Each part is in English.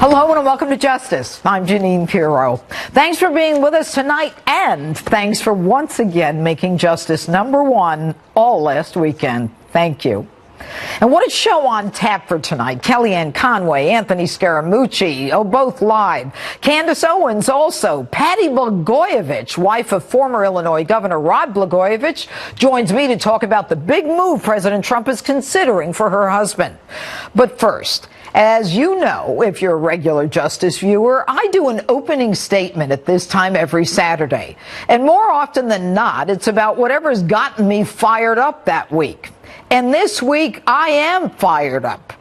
Hello and welcome to Justice. I'm Jeanine Pirro. Thanks for being with us tonight, and thanks for once again making Justice #1 all last weekend. Thank you. And what a show on tap for tonight. Kellyanne, Conway, Anthony Scaramucci, both live. Candace Owens also. Patty Blagojevich, wife of former Illinois Governor Rod Blagojevich, joins me to talk about the big move President Trump is considering for her husband. But first, as you know, if you're a regular Justice viewer, I do an opening statement at this time every Saturday. And more often than not, it's about whatever's gotten me fired up that week. And this week, I am fired up.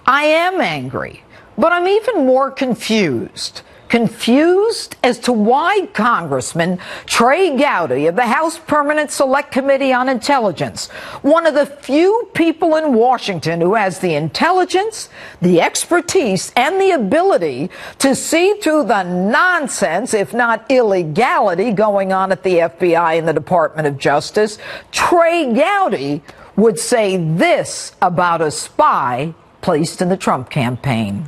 I am angry. But I'm even more confused. Confused as to why Congressman Trey Gowdy of the House Permanent Select Committee on Intelligence, one of the few people in Washington who has the intelligence, the expertise, and the ability to see through the nonsense, if not illegality, going on at the FBI and the Department of Justice, Trey Gowdy would say this about a spy placed in the Trump campaign.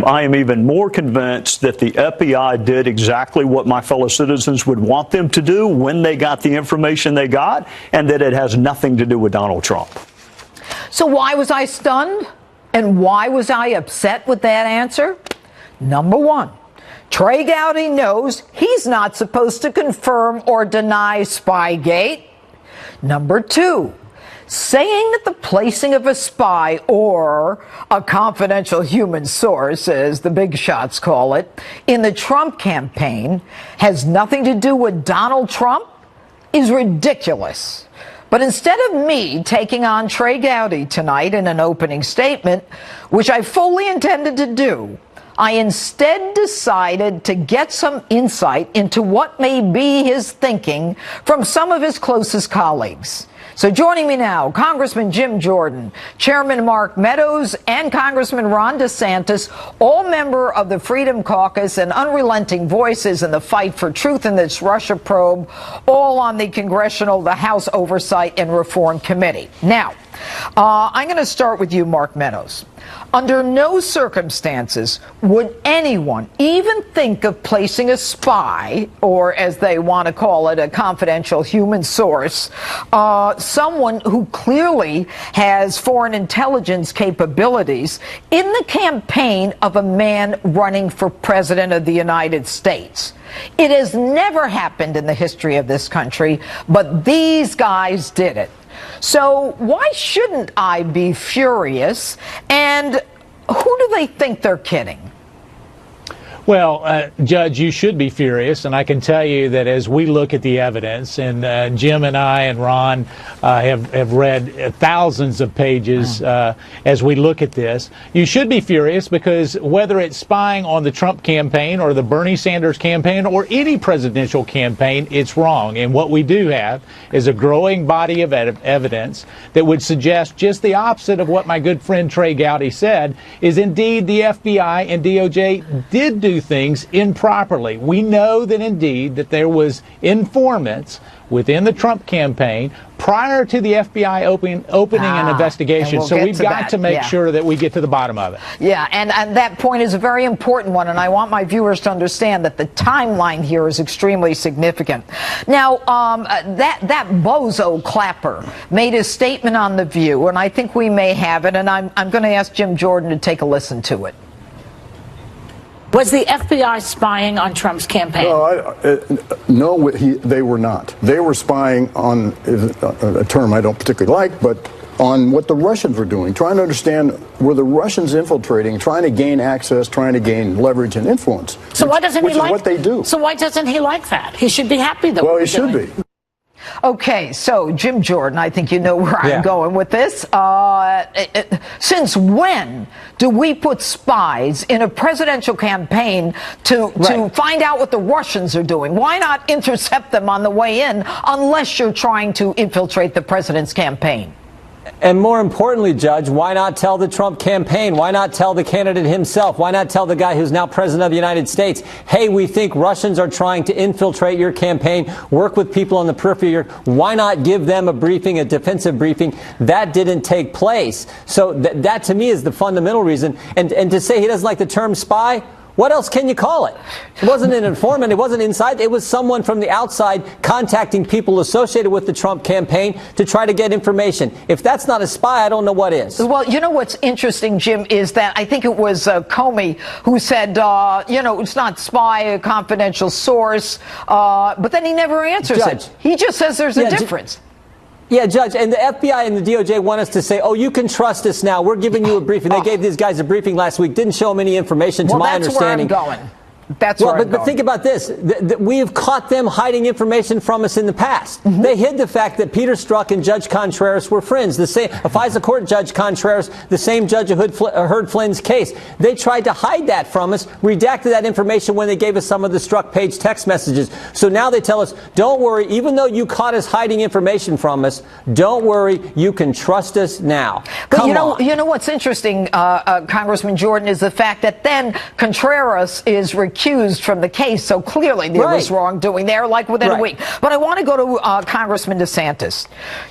I am even more convinced that the FBI did exactly what my fellow citizens would want them to do when they got the information they got, and that it has nothing to do with Donald Trump. So why was I stunned? And why was I upset with that answer? Number one, Trey Gowdy knows he's not supposed to confirm or deny Spygate. Number two, saying that the placing of a spy or a confidential human source, as the big shots call it, in the Trump campaign has nothing to do with Donald Trump is ridiculous. But instead of me taking on Trey Gowdy tonight in an opening statement, which I fully intended to do, I instead decided to get some insight into what may be his thinking from some of his closest colleagues. So joining me now, Congressman Jim Jordan, Chairman Mark Meadows, and Congressman Ron DeSantis, all member of the Freedom Caucus and unrelenting voices in the fight for truth in this Russia probe, all on the the House Oversight and Reform Committee. Now, I'm going to start with you, Mark Meadows. Under no circumstances would anyone even think of placing a spy, or as they want to call it, a confidential human source, someone who clearly has foreign intelligence capabilities in the campaign of a man running for president of the United States. It has never happened in the history of this country, but these guys did it. So why shouldn't I be furious? And who do they think they're kidding? Well, Judge, you should be furious, and I can tell you that as we look at the evidence, and Jim and I and Ron have read thousands of pages as we look at this, you should be furious because whether it's spying on the Trump campaign or the Bernie Sanders campaign or any presidential campaign, it's wrong. And what we do have is a growing body of evidence that would suggest just the opposite of what my good friend Trey Gowdy said, is indeed the FBI and DOJ did do things improperly. We know that indeed that there was informants within the Trump campaign prior to the FBI opening an investigation. So we've got to make sure that we get to the bottom of it. Yeah, and that point is a very important one, and I want my viewers to understand that the timeline here is extremely significant. Now, that bozo Clapper made a statement on The View, and I think we may have it, and I'm going to ask Jim Jordan to take a listen to it. Was the FBI spying on Trump's campaign? No, they were not. They were spying on a term I don't particularly like, but on what the Russians were doing, trying to understand, were the Russians infiltrating, trying to gain access, trying to gain leverage and influence. So why doesn't he like what they do? So why doesn't he like that? He should be happy that. Well, he should be. Okay, so Jim Jordan, I think you know where I'm going with this. Since when do we put spies in a presidential campaign to find out what the Russians are doing? Why not intercept them on the way in unless you're trying to infiltrate the president's campaign? And more importantly, Judge, why not tell the Trump campaign? Why not tell the candidate himself? Why not tell the guy who's now president of the United States, hey, we think Russians are trying to infiltrate your campaign, work with people on the periphery. Why not give them a briefing, a defensive briefing? That didn't take place. So that to me is the fundamental reason. And to say he doesn't like the term spy, what else can you call it? It wasn't an informant. It wasn't inside. It was someone from the outside contacting people associated with the Trump campaign to try to get information. If that's not a spy, I don't know what is. Well, you know what's interesting, Jim, is that I think it was Comey who said, it's not spy, a confidential source, but then he never answers Judge. it. He just says there's a difference. Yeah, Judge, and the FBI and the DOJ want us to say, oh, you can trust us now. We're giving you a briefing. They gave these guys a briefing last week, didn't show them any information, to my understanding. Well, that's where I'm going. That's where I'm going. But think about this. We have caught them hiding information from us in the past. Mm-hmm. They hid the fact that Peter Strzok and Judge Contreras were friends. The same, a FISA court Judge Contreras, the same judge who heard Flynn's case. They tried to hide that from us, redacted that information when they gave us some of the Strzok page text messages. So now they tell us, don't worry, even though you caught us hiding information from us, don't worry, you can trust us now. But you know what's interesting, Congressman Jordan, is the fact that then Contreras is recused from the case, so clearly there was wrongdoing there, like within a week. But I want to go to Congressman DeSantis.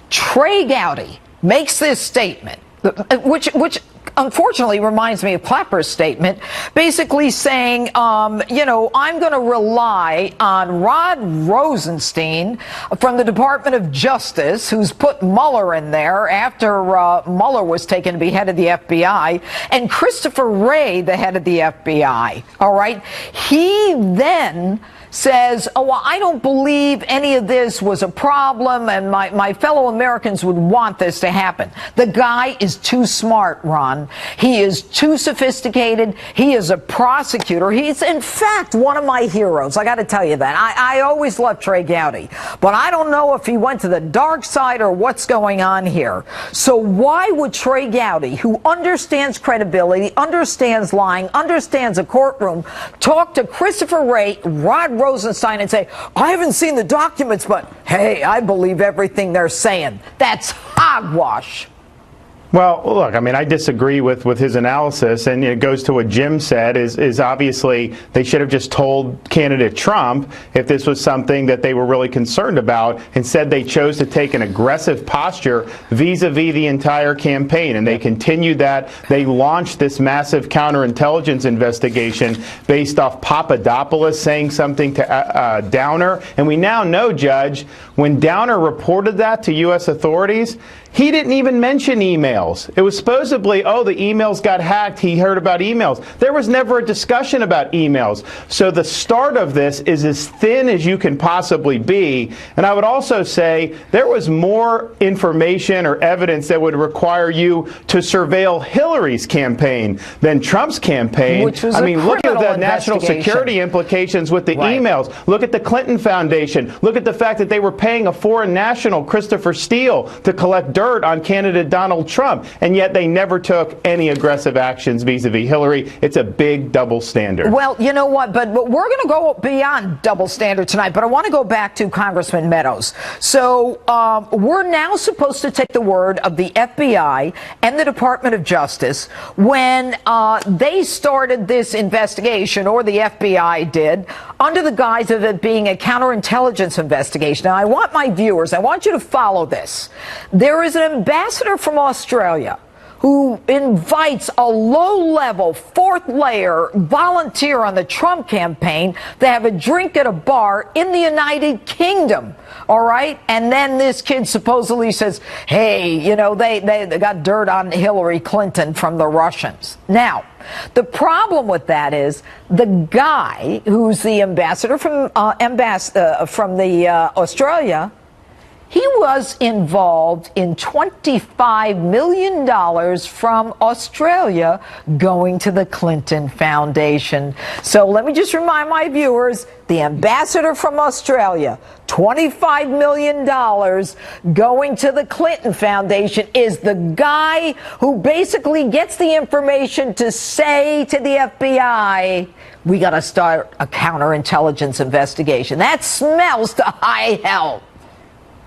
Trey Gowdy makes this statement, which unfortunately reminds me of Clapper's statement, basically saying, I'm going to rely on Rod Rosenstein from the Department of Justice, who's put Mueller in there after Mueller was taken to be head of the FBI, and Christopher Wray, the head of the FBI. All right. He then says, I don't believe any of this was a problem, and my fellow Americans would want this to happen. The guy is too smart, Ron. He is too sophisticated. He is a prosecutor. He's, in fact, one of my heroes. I got to tell you that. I always loved Trey Gowdy, but I don't know if he went to the dark side or what's going on here. So why would Trey Gowdy, who understands credibility, understands lying, understands a courtroom, talk to Christopher Wray, Rod Rosenstein, and say, I haven't seen the documents, but hey, I believe everything they're saying? That's hogwash. Well, look, I mean, I disagree with his analysis, and it goes to what Jim said, is obviously they should have just told candidate Trump if this was something that they were really concerned about. Instead, they chose to take an aggressive posture vis-a-vis the entire campaign, and they continued that. They launched this massive counterintelligence investigation based off Papadopoulos saying something to Downer, and we now know, Judge, when Downer reported that to U.S. authorities, he didn't even mention emails. It was supposedly, the emails got hacked. He heard about emails. There was never a discussion about emails. So the start of this is as thin as you can possibly be. And I would also say there was more information or evidence that would require you to surveil Hillary's campaign than Trump's campaign. Which was look at the national security implications with the emails. Look at the Clinton Foundation. Look at the fact that they were paying a foreign national, Christopher Steele, to collect dirt on candidate Donald Trump, and yet they never took any aggressive actions vis-a-vis Hillary. It's a big double standard. Well, you know what, but we're going to go beyond double standard tonight, but I want to go back to Congressman Meadows. So we're now supposed to take the word of the FBI and the Department of Justice when they started this investigation, or the FBI did, under the guise of it being a counterintelligence investigation. Now, I want my viewers, I want you to follow this. There is an ambassador from Australia who invites a low-level, fourth-layer volunteer on the Trump campaign to have a drink at a bar in the United Kingdom, all right? And then this kid supposedly says, hey, they got dirt on Hillary Clinton from the Russians. Now, the problem with that is the guy who's the ambassador from Australia, he was involved in $25 million from Australia going to the Clinton Foundation. So let me just remind my viewers, the ambassador from Australia, $25 million going to the Clinton Foundation, is the guy who basically gets the information to say to the FBI, we got to start a counterintelligence investigation. That smells to high hell.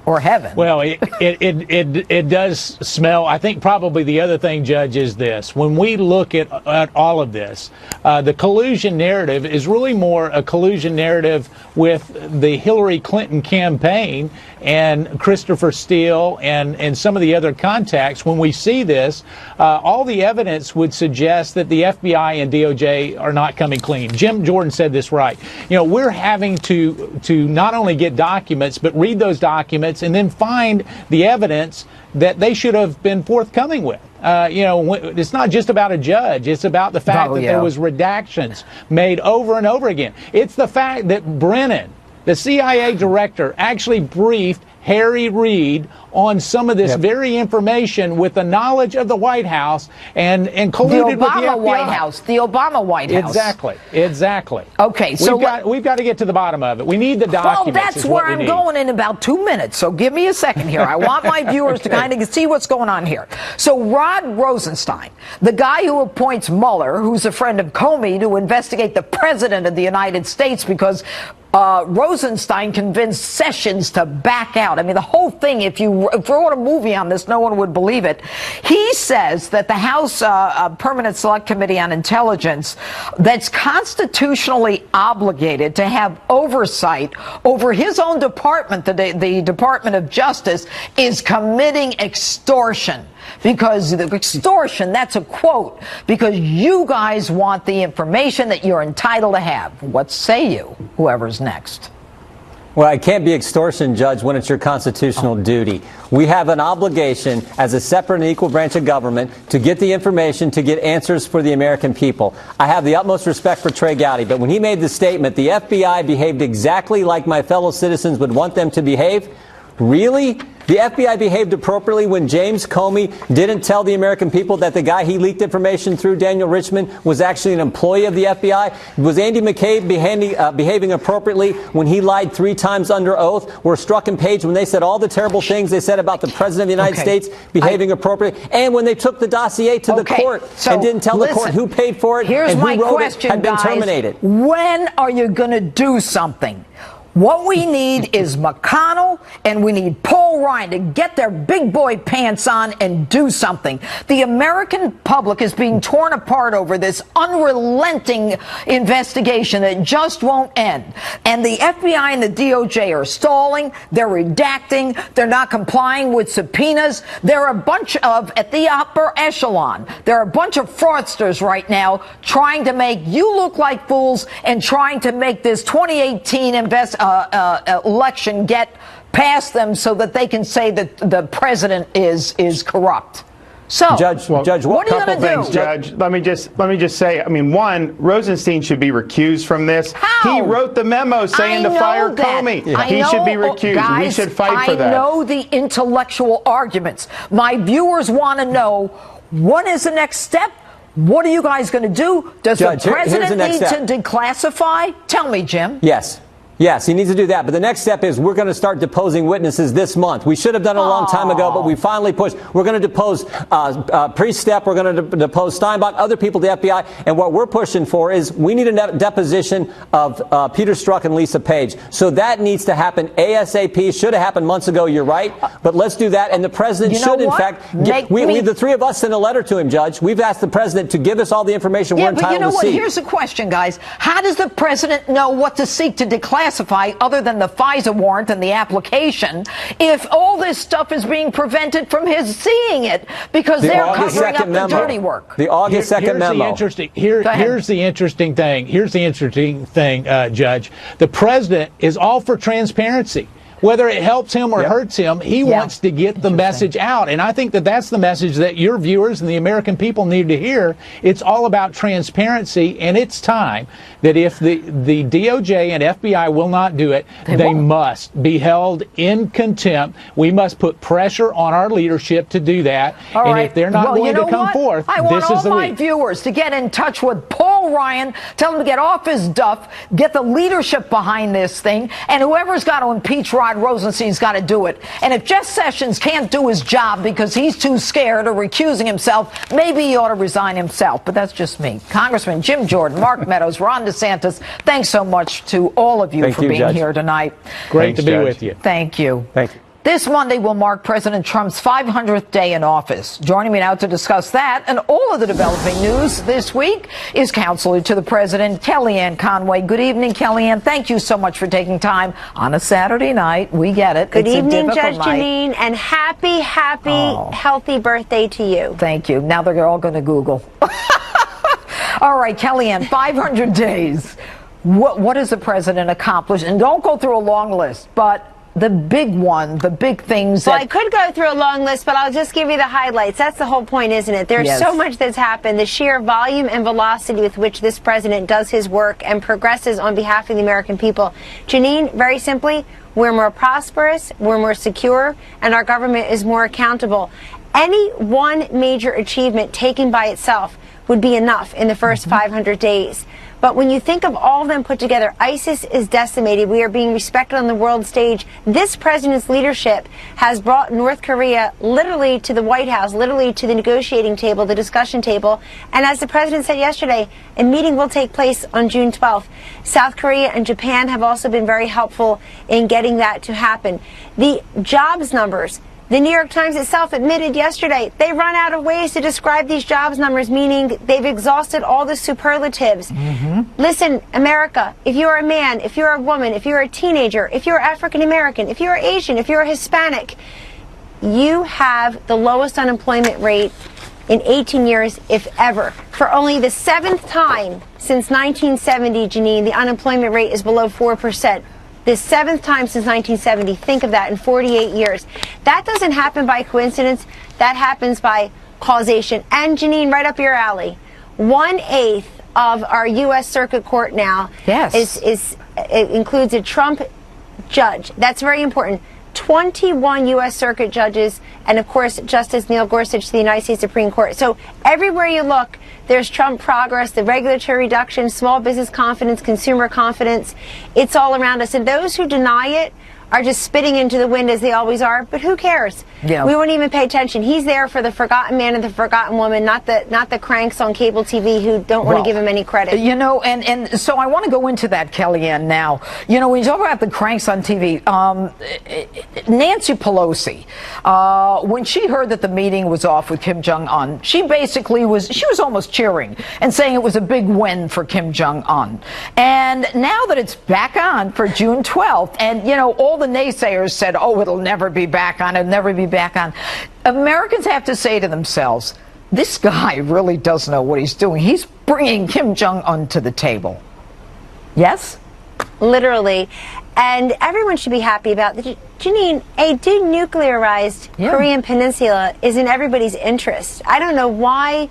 or heaven. Well, it does smell. I think probably the other thing, Judge, is this. When we look at all of this, the collusion narrative is really more a collusion narrative with the Hillary Clinton campaign and Christopher Steele and some of the other contacts. When we see this, all the evidence would suggest that the FBI and DOJ are not coming clean. Jim Jordan said this right. You know, we're having to not only get documents, but read those documents and then find the evidence that they should have been forthcoming with. You know, it's not just about a judge. It's about the fact that there was redactions made over and over again. It's the fact that Brennan, the CIA director, actually briefed Harry Reid on some of this very information with the knowledge of the White House and colluded with the FBI. The Obama White House. Exactly. Okay, so we've got to get to the bottom of it. We need the documents. Well, that's where I'm going in about 2 minutes. So give me a second here. I want my viewers to kind of see what's going on here. So Rod Rosenstein, the guy who appoints Mueller, who's a friend of Comey, to investigate the president of the United States because Rosenstein convinced Sessions to back out. I mean, the whole thing, if you wrote a movie on this, no one would believe it. He says that the House Permanent Select Committee on Intelligence, that's constitutionally obligated to have oversight over his own department, the Department of Justice, is committing extortion. Because the extortion, that's a quote, because you guys want the information that you're entitled to have. What say you, whoever's next? Well, it can't be extortion, Judge, when it's your constitutional duty. We have an obligation as a separate and equal branch of government to get the information, to get answers for the American people. I have the utmost respect for Trey Gowdy, but when he made the statement, the FBI behaved exactly like my fellow citizens would want them to behave, really? The FBI behaved appropriately when James Comey didn't tell the American people that the guy he leaked information through, Daniel Richmond, was actually an employee of the FBI? Was Andy McCabe behaving appropriately when he lied 3 times under oath? Were Strzok and Page, when they said all the terrible things they said about the President of the United States, behaving appropriately? And when they took the dossier to the court and didn't tell the court who paid for it and who wrote it had been terminated. When are you going to do something? What we need is McConnell and we need Paul Ryan to get their big boy pants on and do something. The American public is being torn apart over this unrelenting investigation that just won't end. And the FBI and the DOJ are stalling. They're redacting. They're not complying with subpoenas. There are a bunch of, at the upper echelon, there are a bunch of fraudsters right now trying to make you look like fools and trying to make this 2018 election get past them so that they can say that the president is corrupt. So, Judge, what are you going to do? Judge, let me just say, I mean, one, Rosenstein should be recused from this. How? He wrote the memo saying to fire Comey. Yeah. He should be recused. Guys, we should fight for that. I know the intellectual arguments. My viewers want to know, what is the next step? What are you guys going to do? Does Judge, the president need step. to declassify? Tell me, Jim. Yes, he needs to do that. But the next step is we're going to start deposing witnesses this month. We should have done it a long time ago, but we finally pushed. We're going to depose Priest-Stepp. We're going to depose Steinbach, other people at the FBI. And what we're pushing for is we need a deposition of Peter Strzok and Lisa Page. So that needs to happen ASAP. Should have happened months ago, you're right. But let's do that. And the president should, in fact, the 3 of us sent a letter to him, Judge. We've asked the president to give us all the information we're entitled to see. Yeah, but you know what? Here's the question, guys. How does the president know what to seek to declassify other than the FISA warrant and the application if all this stuff is being prevented from his seeing it because they're covering up the dirty work? The August 2nd memo. Here's the interesting thing. Here's the interesting thing, Judge. The president is all for transparency. Whether it helps him or hurts him, he wants to get the message out. And I think that that's the message that your viewers and the American people need to hear. It's all about transparency, and it's time that if the DOJ and FBI will not do it, they must be held in contempt. We must put pressure on our leadership to do that. And if they're not going to come forth, I want this is the all my viewers to get in touch with Paul Ryan, tell him to get off his duff, get the leadership behind this thing, and whoever's got to impeach Rod Rosenstein's got to do it. And if Jeff Sessions can't do his job because he's too scared or recusing himself, maybe he ought to resign himself. But that's just me. Congressman Jim Jordan, Mark Meadows, Ron DeSantis, thanks so much to all of you for being here tonight. Great to be with you. Thank you. Thank you. This Monday will mark President Trump's 500th day in office. Joining me now to discuss that and all of the developing news this week is Counselor to the President, Kellyanne Conway. Good evening, Kellyanne. Thank you so much for taking time on a Saturday night. We get it. Good It's evening, a Judge difficult night. Jeanine, and happy, healthy birthday to you. Thank you. Now they're all going to Google. All right, Kellyanne, 500 days. What has the president accomplished? And don't go through a long list, but the big one, the big things Well, that... I could go through a long list, but I'll just give you the highlights. That's the whole point, isn't it? There's Yes. so much that's happened. The sheer volume and velocity with which this president does his work and progresses on behalf of the American people. Jeanine, very simply, we're more prosperous, we're more secure, and our government is more accountable. Any one major achievement taken by itself would be enough in the first 500 days. But when you think of all of them put together, ISIS is decimated. We are being respected on the world stage. This president's leadership has brought North Korea literally to the White House, literally to the negotiating table, the discussion table. And as the president said yesterday, a meeting will take place on June 12th. South Korea and Japan have also been very helpful in getting that to happen. The jobs numbers, the New York Times itself admitted yesterday they run out of ways to describe these jobs numbers, meaning they've exhausted all the superlatives. Listen, America, if you're a man, if you're a woman, if you're a teenager, if you're African American, if you're Asian, if you're Hispanic, you have the lowest unemployment rate in 18 years, if ever. For only the 7th time since 1970, Jeanine, the unemployment rate is below 4%. The 7th time since 1970. Think of that, in 48 years. That doesn't happen by coincidence. That happens by causation. And Jeanine, right up your alley, 1/8 of our U.S. Circuit Court now it includes a Trump judge. That's very important. 21 U.S. Circuit judges, and of course, Justice Neil Gorsuch to the United States Supreme Court. So everywhere you look, there's Trump progress, the regulatory reduction, small business confidence, consumer confidence. It's all around us. And those who deny it are just spitting into the wind, as they always are. But who cares? Yeah. We won't even pay attention. He's there for the forgotten man and the forgotten woman, not the cranks on cable TV who don't want to give him any credit. You know, and so I want to go into that, Kellyanne, now. You know, when you talk about the cranks on TV, Nancy Pelosi, when she heard that the meeting was off with Kim Jong-un, she was almost cheering and saying it was a big win for Kim Jong-un. And now that it's back on for June 12th, and, you know, all the naysayers said, oh, it'll never be back on, it'll never be back on. Americans have to say to themselves, this guy really does know what he's doing. He's bringing Kim Jong-un to the table. Yes? Literally. And everyone should be happy about that. Jeanine, a denuclearized Korean Peninsula is in everybody's interest. I don't know why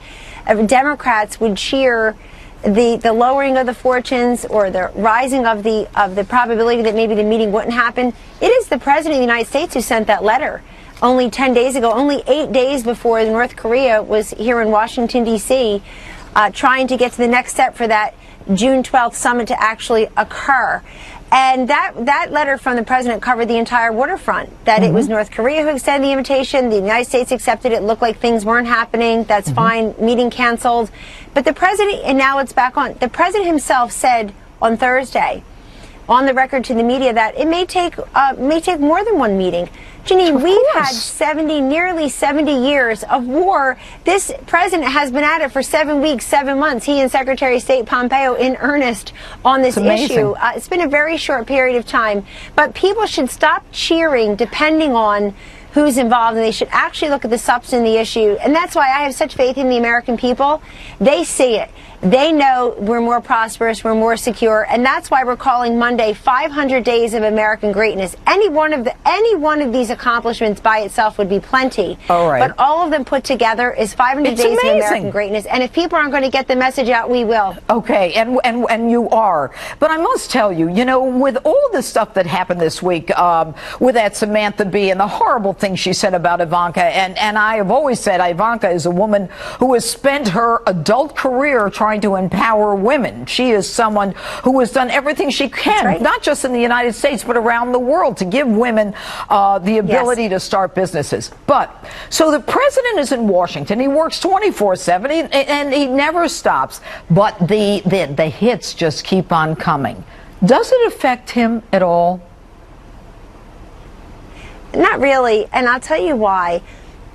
Democrats would cheer the lowering of the fortunes or the rising of the probability that maybe the meeting wouldn't happen. It is the President of the United States who sent that letter only 10 days ago, only 8 days before North Korea was here in Washington, D.C., trying to get to the next step for that June 12th summit to actually occur. And that letter from the president covered the entire waterfront, that it was North Korea who extended the invitation, the United States accepted it, looked like things weren't happening, that's fine, meeting canceled. But the president, and now it's back on, the president himself said on Thursday, on the record to the media, that it may take more than one meeting. Jeanine, we've had nearly 70 years of war. This president has been at it for 7 weeks, 7 months. He and Secretary of State Pompeo in earnest on this issue. It's been a very short period of time, but people should stop cheering depending on who's involved, and they should actually look at the substance of the issue. And that's why I have such faith in the American people. They see it. They know we're more prosperous, we're more secure, and that's why we're calling Monday 500 Days of American Greatness. Any one of these accomplishments by itself would be plenty. All right. But all of them put together is 500 Days of American Greatness. And if people aren't going to get the message out, we will. Okay, and you are. But I must tell you, you know, with all the stuff that happened this week, with that Samantha Bee and the horrible things she said about Ivanka, and I have always said Ivanka is a woman who has spent her adult career trying to empower women. She is someone who has done everything she can, not just in the United States, but around the world, to give women the ability to start businesses. But, so the president is in Washington. He works 24/7, and he never stops. But the hits just keep on coming. Does it affect him at all? Not really, and I'll tell you why.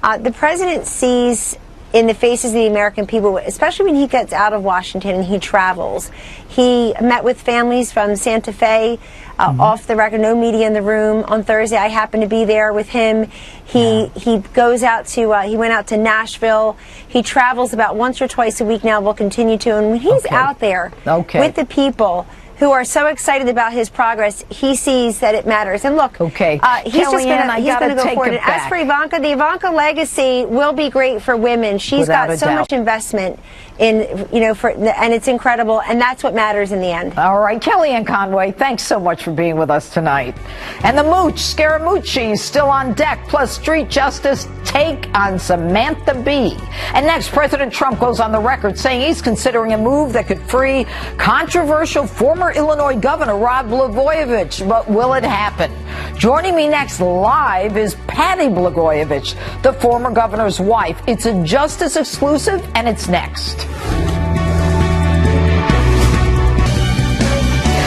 The president sees in the faces of the American people, especially when he gets out of Washington and he travels. He met with families from Santa Fe, off the record, no media in the room. On Thursday, I happened to be there with him. He goes out to, he went out to Nashville. He travels about once or twice a week now, will continue to. And when he's out there with the people who are so excited about his progress, he sees that it matters. And look, he's Kellyanne, just going to go forward. And as for Ivanka, the Ivanka legacy will be great for women. She's got so much investment in, and it's incredible, and that's what matters in the end. All right, Kellyanne Conway, thanks so much for being with us tonight. And the Mooch, Scaramucci, still on deck, plus Street Justice take on Samantha Bee. And next, President Trump goes on the record saying he's considering a move that could free controversial former Illinois Governor Rod Blagojevich. But will it happen? Joining me next live is Patty Blagojevich, the former governor's wife. It's a Justice exclusive, and it's next.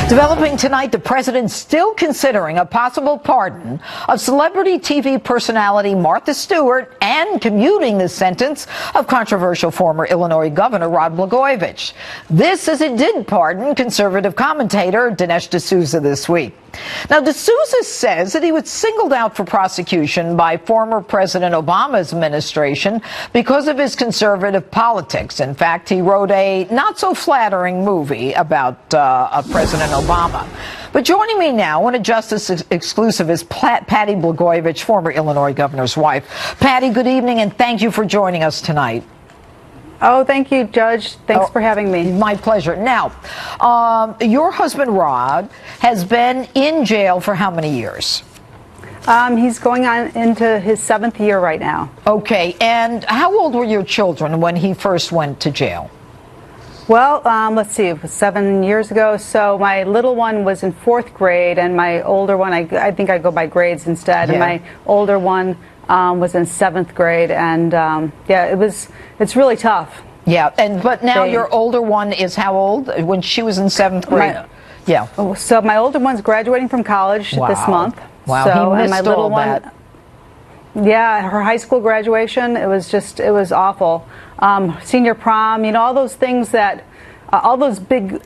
Developing tonight, the president still considering a possible pardon of celebrity TV personality Martha Stewart and commuting the sentence of controversial former Illinois Governor Rod Blagojevich. This as it did pardon conservative commentator Dinesh D'Souza this week. Now, D'Souza says that he was singled out for prosecution by former President Obama's administration because of his conservative politics. In fact, he wrote a not-so-flattering movie about President Obama. But joining me now on a Justice exclusive is Patty Blagojevich, former Illinois governor's wife. Patty, good evening, and thank you for joining us tonight. Oh, thank you, Judge. Thanks for having me. My pleasure. Now, your husband, Rod, has been in jail for how many years? He's going on into his 7th year right now. Okay. And how old were your children when he first went to jail? Well, let's see, it was 7 years ago. So my little one was in 4th grade, and my older one, I think I go by grades instead, and my older one was in 7th grade, and it's really tough. Yeah, but now your older one is how old? When she was in 7th grade? So my older one's graduating from college this month. Wow, so, he missed and my little one, her high school graduation, it was awful. Senior prom, all those things all those big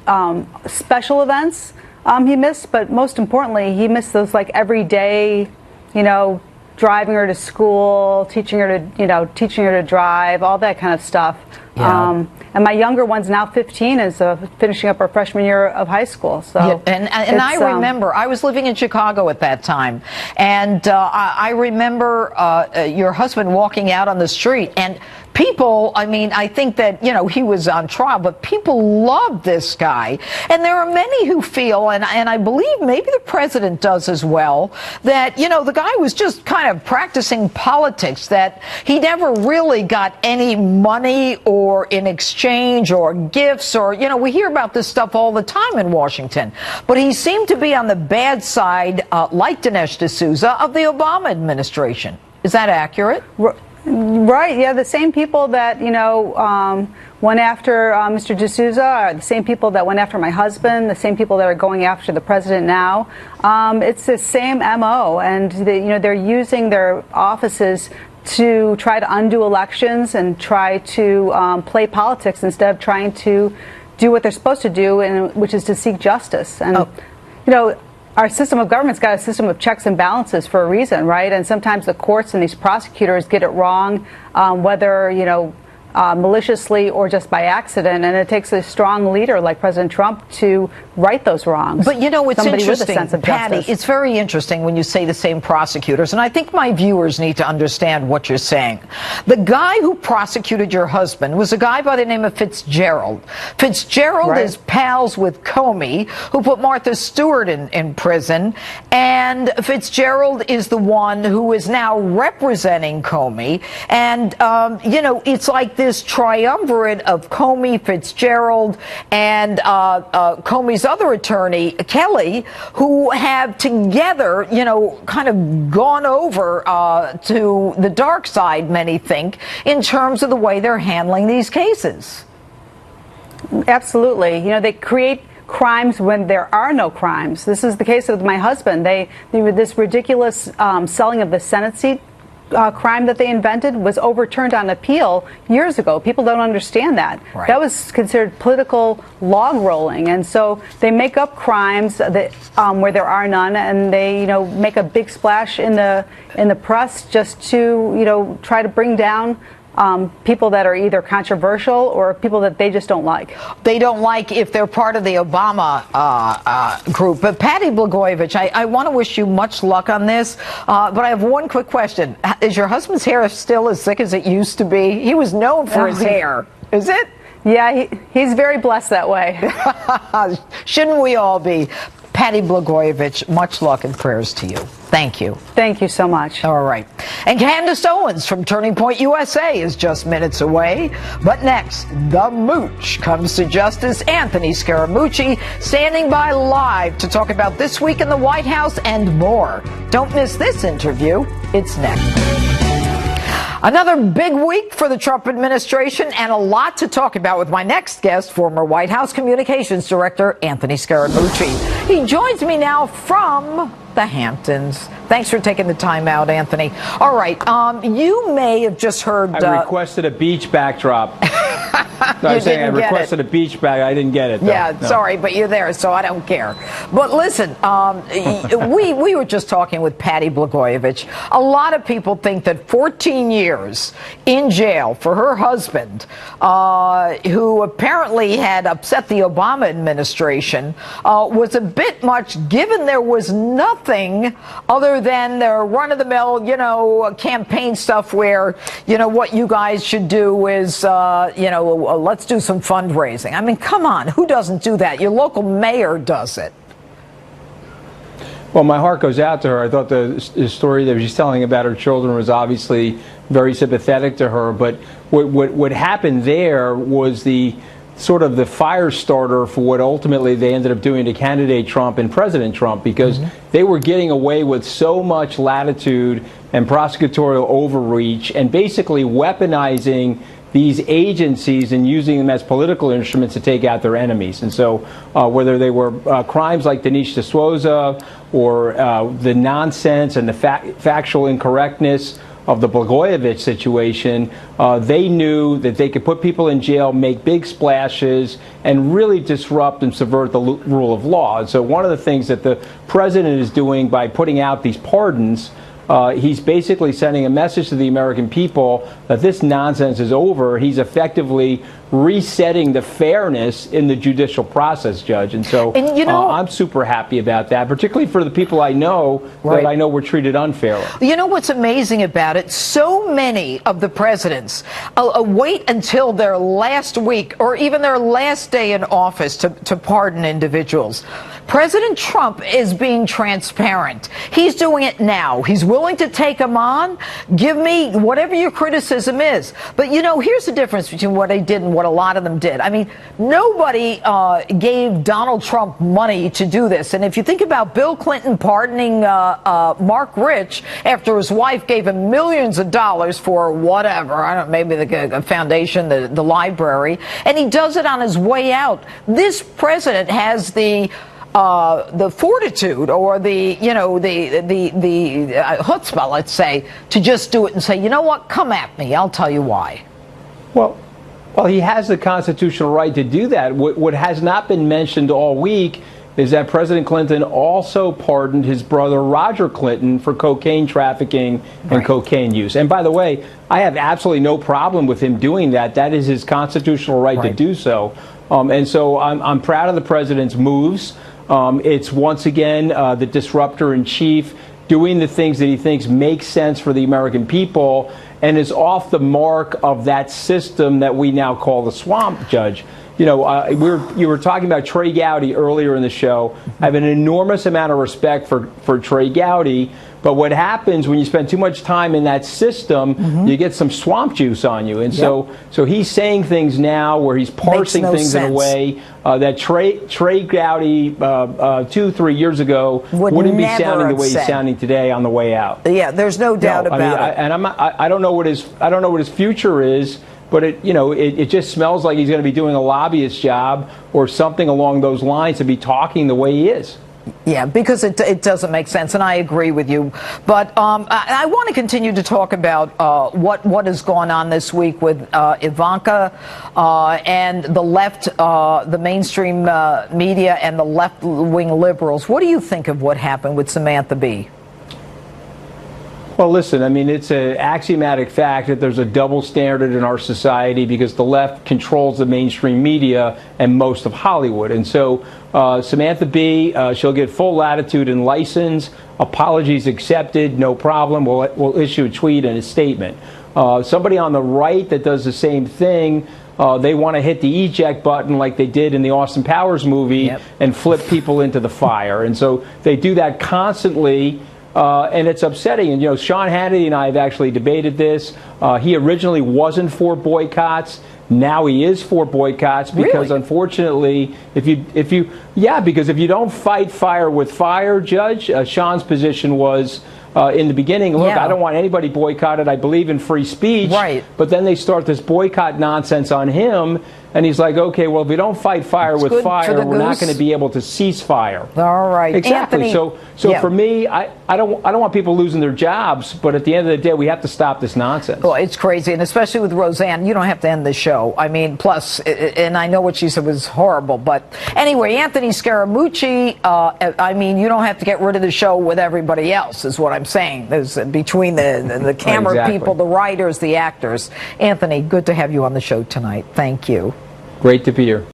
special events he missed, but most importantly, he missed those like everyday, driving her to school, teaching her to drive, all that kind of stuff. Yeah. And my younger one's now 15, is finishing up her freshman year of high school. So and I remember I was living in Chicago at that time, and I remember your husband walking out on the street, and people, I think that, he was on trial, but people loved this guy. And there are many who feel, and I believe maybe the president does as well, that, the guy was just kind of practicing politics, that he never really got any money or in exchange or gifts or, we hear about this stuff all the time in Washington. But he seemed to be on the bad side, like Dinesh D'Souza, of the Obama administration. Is that accurate? Right, yeah, the same people that, went after Mr. D'Souza are the same people that went after my husband, the same people that are going after the president now. It's the same MO, and they're using their offices to try to undo elections and try to play politics instead of trying to do what they're supposed to do, which is to seek justice. And, our system of government's got a system of checks and balances for a reason, right? And sometimes the courts and these prosecutors get it wrong, whether, maliciously or just by accident, and it takes a strong leader like President Trump to right those wrongs. But it's somebody interesting, with a sense of Patty, justice. it's very interesting when you say the same prosecutors, and I think my viewers need to understand what you're saying. The guy who prosecuted your husband was a guy by the name of Fitzgerald. Fitzgerald is pals with Comey, who put Martha Stewart in prison, and Fitzgerald is the one who is now representing Comey, and, it's like this triumvirate of Comey, Fitzgerald, and Comey's other attorney, Kelly, who have together, kind of gone over to the dark side, many think, in terms of the way they're handling these cases. Absolutely. They create crimes when there are no crimes. This is the case with my husband. They were this ridiculous selling of the Senate seat crime that they invented was overturned on appeal years ago. People don't understand that. Right. That was considered political log rolling, and so they make up crimes that where there are none, and they make a big splash in the press just to try to bring down people that are either controversial or people that they just don't like. They don't like if they're part of the Obama group. But Patty Blagojevich, I want to wish you much luck on this, but I have one quick question. Is your husband's hair still as thick as it used to be? He was known for his hair. Is it? Yeah, he's very blessed that way. Shouldn't we all be? Patty Blagojevich, much luck and prayers to you. Thank you. Thank you so much. All right. And Candace Owens from Turning Point USA is just minutes away. But next, the Mooch comes to Justice Anthony Scaramucci, standing by live to talk about this week in the White House and more. Don't miss this interview. It's next. Another big week for the Trump administration and a lot to talk about with my next guest, former White House Communications Director Anthony Scaramucci. He joins me now from the Hamptons. Thanks for taking the time out, Anthony. All right, you may have just heard... I requested a beach backdrop. No, I'm saying I requested a beach bag. I didn't get it, though. Yeah, no. Sorry, but you're there, so I don't care. But listen, we were just talking with Patty Blagojevich. A lot of people think that 14 years in jail for her husband, who apparently had upset the Obama administration, was a bit much, given there was nothing other than their run-of-the-mill, campaign stuff where, what you guys should do is, let's do some fundraising. I mean, come on, who doesn't do that? Your local mayor does it. Well, my heart goes out to her. I thought the story that she's telling about her children was obviously very sympathetic to her. But what happened there was the sort of the fire starter for what ultimately they ended up doing to candidate Trump and President Trump, because they were getting away with so much latitude and prosecutorial overreach and basically weaponizing these agencies and using them as political instruments to take out their enemies. And so whether they were crimes like Dinesh D'Souza or the nonsense and the factual incorrectness of the Blagojevich situation, they knew that they could put people in jail, make big splashes, and really disrupt and subvert the rule of law. And so one of the things that the president is doing by putting out these pardons, he's basically sending a message to the American people that this nonsense is over. He's effectively resetting the fairness in the judicial process, Judge. And so I'm super happy about that, particularly for the people I know that I know were treated unfairly. You know what's amazing about it? So many of the presidents wait until their last week or even their last day in office to pardon individuals. President Trump is being transparent. He's doing it now. He's willing to take them on. Give me whatever your criticism is. But, here's the difference between what he did and what a lot of them did. I mean, nobody gave Donald Trump money to do this. And if you think about Bill Clinton pardoning Mark Rich after his wife gave him millions of dollars for whatever, I don't know, maybe the foundation, the library, and he does it on his way out. This president has the fortitude or the chutzpah, let's say, to just do it and say, you know what, come at me, I'll tell you why. Well, he has the constitutional right to do that. What has not been mentioned all week is that President Clinton also pardoned his brother Roger Clinton for cocaine trafficking and cocaine use. And by the way, I have absolutely no problem with him doing that. That is his constitutional right to do so. And so I'm proud of the president's moves. It's once again the disruptor in chief doing the things that he thinks make sense for the American people and is off the mark of that system that we now call the swamp, Judge. You were talking about Trey Gowdy earlier in the show. I have an enormous amount of respect for Trey Gowdy, but what happens when you spend too much time in that system, you get some swamp juice on you. And so he's saying things now where he's parsing things in a way that Trey Gowdy 2-3 years ago wouldn't be sounding the way he's sounding today on the way out. Yeah, there's no doubt about it. And I don't know what his future is. but it just smells like he's going to be doing a lobbyist job or something along those lines to be talking the way he is. Yeah, because it doesn't make sense, and I agree with you. But I want to continue to talk about what has gone on this week with Ivanka and the left, the mainstream media, and the left-wing liberals. What do you think of what happened with Samantha Bee? Well, listen, I mean, it's an axiomatic fact that there's a double standard in our society because the left controls the mainstream media and most of Hollywood. And so Samantha Bee, she'll get full latitude and license, apologies accepted, no problem. We'll issue a tweet and a statement. Somebody on the right that does the same thing, they want to hit the eject button like they did in the Austin Powers movie and flip people into the fire. And so they do that constantly. And it's upsetting. And, Sean Hannity and I have actually debated this. He originally wasn't for boycotts. Now he is for boycotts because, unfortunately, because if you don't fight fire with fire, Judge, Sean's position was in the beginning, look, I don't want anybody boycotted. I believe in free speech. Right. But then they start this boycott nonsense on him. And he's like, okay, well, if we don't fight fire with fire, we're not going to be able to cease fire. All right. Exactly. Anthony, so for me, I don't want people losing their jobs, but at the end of the day, we have to stop this nonsense. Well, it's crazy, and especially with Roseanne, you don't have to end the show. I mean, plus, and I know what she said was horrible, but anyway, Anthony Scaramucci, I mean, you don't have to get rid of the show with everybody else, is what I'm saying. There's between the camera people, the writers, the actors. Anthony, good to have you on the show tonight. Thank you. Great to be here.